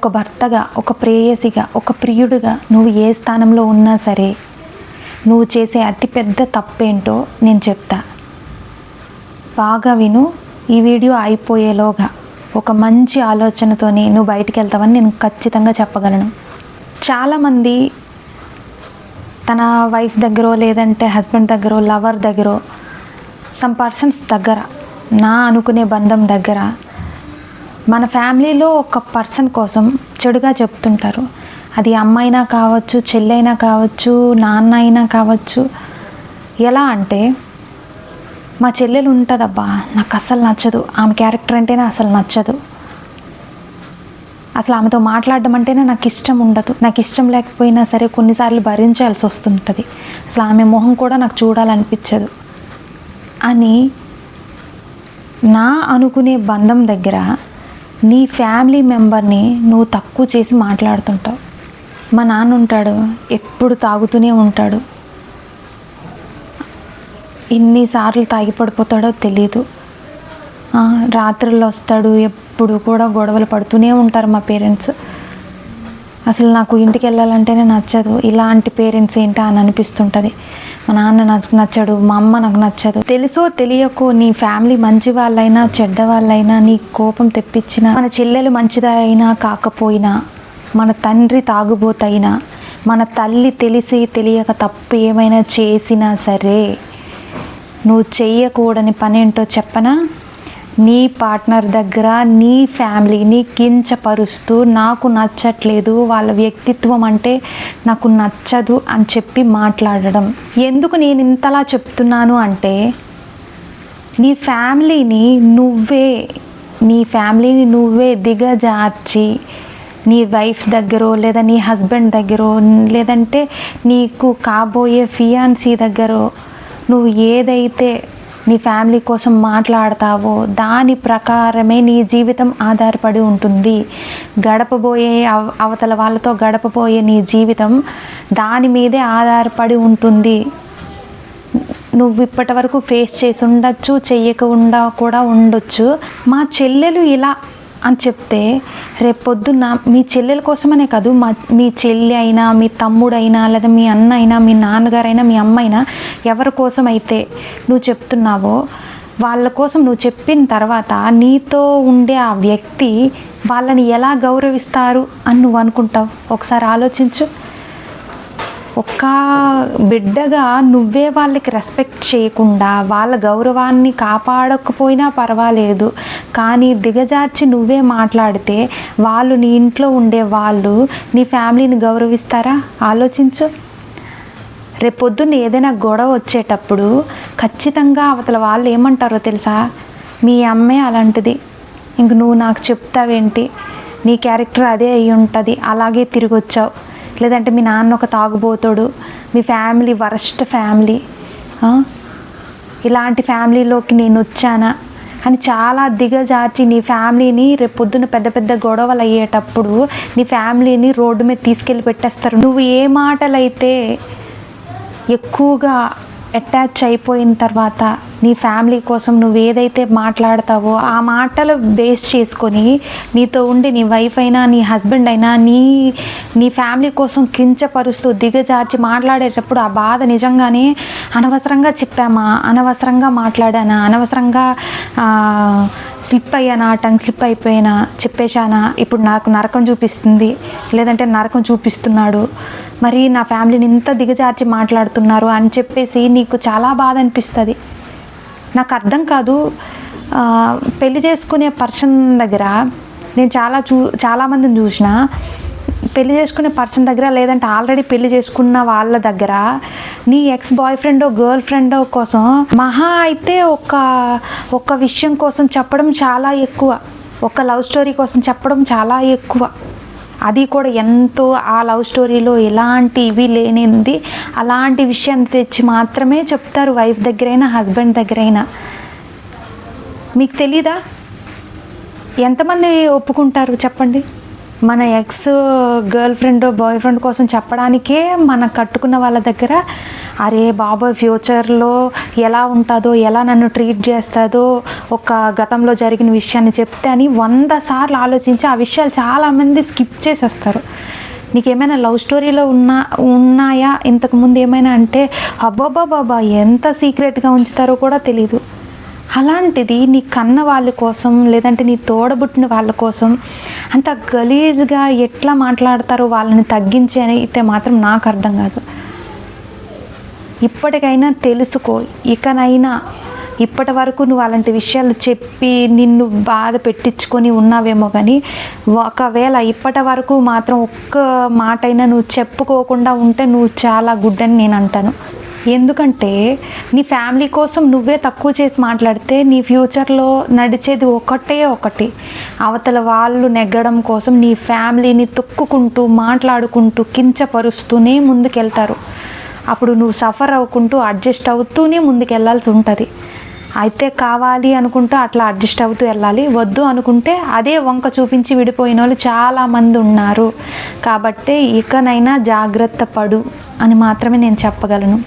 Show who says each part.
Speaker 1: ఒక భర్తగా, ఒక ప్రేయసిగా, ఒక ప్రియుడిగా నువ్వు ఏ స్థానంలో ఉన్నా సరే నువ్వు చేసే అతిపెద్ద తప్పేంటో నేను చెప్తా. బాగా విను. ఈ వీడియో అయిపోయేలోగా ఒక మంచి ఆలోచనతోని నువ్వు బయటికి వెళ్తావని నేను ఖచ్చితంగా చెప్పగలను. చాలామంది తన వైఫ్ దగ్గర, లేదంటే హస్బెండ్ దగ్గర, లవర్ దగ్గర, సమ్ పర్సన్స్ దగ్గర, నా అనుకునే బంధం దగ్గర మన ఫ్యామిలీలో ఒక పర్సన్ కోసం చెడుగా చెప్తుంటారు. అది అమ్మ అయినా కావచ్చు, చెల్లైనా కావచ్చు, నాన్న అయినా కావచ్చు. ఎలా అంటే, మా చెల్లెలు ఉంటుందబ్బా, నాకు అస్సలు నచ్చదు, ఆమె క్యారెక్టర్ అంటేనే అసలు నచ్చదు, అసలు ఆమెతో మాట్లాడడం అంటేనే నాకు ఇష్టం ఉండదు, నాకు ఇష్టం లేకపోయినా సరే కొన్నిసార్లు భరించాల్సి వస్తుంటుంది, అసలు ఆమె మొహం కూడా నాకు చూడాలనిపించదు అని నా అనుకునే బంధం దగ్గర నీ ఫ్యామిలీ మెంబర్ని నువ్వు తక్కువ చేసి మాట్లాడుతుంటావు. మా నాన్న ఉంటాడు, ఎప్పుడు తాగుతూనే ఉంటాడు, ఎన్నిసార్లు తాగి పడిపోతాడో తెలీదు, రాత్రుల్లో వస్తాడు, ఎప్పుడు కూడా గొడవలు పడుతూనే ఉంటారు మా పేరెంట్స్. అసలు నాకు ఇంటికి వెళ్ళాలంటేనే నచ్చదు. ఇలాంటి పేరెంట్స్ ఏంటా అని అనిపిస్తుంటుంది. మా నాన్న నాకు నచ్చడు, మా అమ్మ నాకు నచ్చదు. తెలుసో తెలియకో నీ ఫ్యామిలీ మంచి వాళ్ళైనా చెడ్డ వాళ్ళైనా నీ కోపం తెప్పించిన, మన చెల్లెలు మంచిదైనా కాకపోయినా, మన తండ్రి తాగుబోతైనా, మన తల్లి తెలిసి తెలియక తప్పు ఏమైనా చేసినా సరే నువ్వు చెయ్యకూడని పని ఏంటో చెప్పనా? నీ పార్ట్నర్ దగ్గర నీ ఫ్యామిలీని కించపరుస్తూ నాకు నచ్చట్లేదు, వాళ్ళ వ్యక్తిత్వం అంటే నాకు నచ్చదు అని చెప్పి మాట్లాడడం. ఎందుకు నేను ఇంతలా చెప్తున్నాను అంటే, నీ ఫ్యామిలీని నువ్వే దిగజార్చి నీ వైఫ్ దగ్గర, లేదా నీ హస్బెండ్ దగ్గర, లేదంటే నీకు కాబోయే ఫియాన్సీ దగ్గర నువ్వు ఏదైతే నీ ఫ్యామిలీ కోసం మాట్లాడతావో దాని ప్రకారమే నీ జీవితం ఆధారపడి ఉంటుంది. గడపబోయే అవతల వాళ్ళతో గడపబోయే నీ జీవితం దాని మీదే ఆధారపడి ఉంటుంది. నువ్వు ఇప్పటి వరకు ఫేస్ చేసి ఉండొచ్చు, చెయ్యకుండా కూడా ఉండొచ్చు. మా చెల్లెలు ఇలా అని చెప్తే రేపొద్దున్న మీ చెల్లెల కోసమనే కాదు, మీ చెల్లి అయినా, మీ తమ్ముడైనా, లేదా మీ అన్న అయినా, మీ నాన్నగారైనా, మీ అమ్మ అయినా, ఎవరి కోసం అయితే నువ్వు చెప్తున్నావో వాళ్ళ కోసం నువ్వు చెప్పిన తర్వాత నీతో ఉండే ఆ వ్యక్తి వాళ్ళని ఎలా గౌరవిస్తారు అని నువ్వు అనుకుంటావు? ఒకసారి ఆలోచించు. ఒక్క బిడ్డగా నువ్వే వాళ్ళకి రెస్పెక్ట్ చేయకుండా వాళ్ళ గౌరవాన్ని కాపాడకపోయినా పర్వాలేదు, కానీ దిగజార్చి నువ్వే మాట్లాడితే వాళ్ళు, నీ ఇంట్లో ఉండే వాళ్ళు నీ ఫ్యామిలీని గౌరవిస్తారా? ఆలోచించు. రేపొద్దున్న ఏదైనా గొడవ వచ్చేటప్పుడు ఖచ్చితంగా అవతల వాళ్ళు ఏమంటారో తెలుసా? మీ అమ్మే అలాంటిది, ఇంక నువ్వు నాకు చెప్తావేంటి, నీ క్యారెక్టర్ అదే అయి ఉంటుంది, అలాగే తిరిగి వచ్చావు, లేదంటే మీ నాన్న ఒక తాగుబోతాడు, మీ ఫ్యామిలీ వరస్ట్ ఫ్యామిలీ, ఇలాంటి ఫ్యామిలీలోకి నేను వచ్చానా అని చాలా దిగజార్చి నీ ఫ్యామిలీని రేపొద్దున పెద్ద పెద్ద గొడవలు అయ్యేటప్పుడు నీ ఫ్యామిలీని రోడ్డు మీద తీసుకెళ్ళి పెట్టేస్తారు. నువ్వు ఏ మాటలైతే ఎక్కువగా అటాచ్ అయిపోయిన తర్వాత నీ ఫ్యామిలీ కోసం నువ్వు ఏదైతే మాట్లాడతావో ఆ మాటలు బేస్ చేసుకొని నీతో ఉండి నీ వైఫ్ అయినా, నీ హస్బెండ్ అయినా నీ ఫ్యామిలీ కోసం కించపరుస్తూ దిగజార్చి మాట్లాడేటప్పుడు ఆ బాధ నిజంగానే అనవసరంగా చెప్పామా, అనవసరంగా మాట్లాడానా, అనవసరంగా స్లిప్ అయ్యానా, టంగ్ స్లిప్ అయిపోయినా, చెప్పేశానా, ఇప్పుడు నాకు నరకం చూపిస్తుంది, లేదంటే నరకం చూపిస్తున్నాడు, మరి నా ఫ్యామిలీని ఇంత దిగజార్చి మాట్లాడుతున్నారు అని చెప్పేసి నీకు చాలా బాధ అనిపిస్తుంది. నాకు అర్థం కాదు. పెళ్లి చేసుకునే పర్సన్ దగ్గర నేను చాలామందిని చూసిన, పెళ్లి చేసుకునే పర్సన్ దగ్గర, లేదంటే ఆల్రెడీ పెళ్లి చేసుకున్న వాళ్ళ దగ్గర నీ ఎక్స్ బాయ్ ఫ్రెండో గర్ల్ ఫ్రెండో కోసం మహా అయితే ఒక విషయం కోసం చెప్పడం చాలా ఎక్కువ, ఒక లవ్ స్టోరీ కోసం చెప్పడం చాలా ఎక్కువ. అది కూడా ఎంతో ఆ లవ్ స్టోరీలో ఎలాంటి ఇవి లేనిది అలాంటి విషయాన్ని తెచ్చి మాత్రమే చెప్తారు వైఫ్ దగ్గరైనా, హస్బెండ్ దగ్గరైనా. మీకు తెలీదా? ఎంతమంది ఒప్పుకుంటారు చెప్పండి? మన ex girl friend boy friend కోసం చెప్పడానికే మన కట్టుకున్న వాళ్ళ దగ్గర అరే బాబోయ్ ఫ్యూచర్లో ఎలా ఉంటుందో, ఎలా నన్ను ట్రీట్ చేస్తుందో, ఒక గతంలో జరిగిన విషయాన్ని చెప్తే అని 100 సార్లు ఆలోచించి ఆ విషయాలు చాలామంది స్కిప్ చేసేస్తారు. నీకేమైనా లవ్ స్టోరీలో ఉన్నాయా ఇంతకుముందు ఏమైనా అంటే అబ్బాబాబా ఎంత సీక్రెట్గా ఉంచుతారో కూడా తెలీదు. అలాంటిది నీ కన్న వాళ్ళ కోసం లేదంటే నీ తోడబుట్టిన వాళ్ళ కోసం అంత గలీజ్గా ఎట్లా మాట్లాడతారో వాళ్ళని తగ్గించి అని అయితే మాత్రం నాకు అర్థం కాదు. ఇప్పటికైనా తెలుసుకో. ఇకనైనా ఇప్పటి వరకు నువ్వు అలాంటి విషయాలు చెప్పి నిన్ను బాధ పెట్టించుకొని ఉన్నావేమో, కానీ ఒకవేళ ఇప్పటి వరకు మాత్రం ఒక్క మాట అయినా నువ్వు చెప్పుకోకుండా ఉంటే నువ్వు చాలా గుడ్ అని నేను అంటాను. ఎందుకంటే నీ ఫ్యామిలీ కోసం నువ్వే తక్కువ చేసి మాట్లాడితే నీ ఫ్యూచర్లో నడిచేది ఒకటి. అవతల వాళ్ళు నెగ్గడం కోసం నీ ఫ్యామిలీని తొక్కుకుంటూ మాట్లాడుకుంటూ కించపరుస్తూనే ముందుకెళ్తారు. అప్పుడు నువ్వు సఫర్ అవ్వకుంటూ అడ్జస్ట్ అవుతూనే ముందుకెళ్ళాల్సి ఉంటుంది. అయితే కావాలి అనుకుంటూ అట్లా అడ్జస్ట్ అవుతూ వెళ్ళాలి, వద్దు అనుకుంటే అదే వంక చూపించి విడిపోయిన వాళ్ళు చాలామంది ఉన్నారు. కాబట్టి ఇకనైనా జాగ్రత్త పడు అని మాత్రమే నేను చెప్పగలను.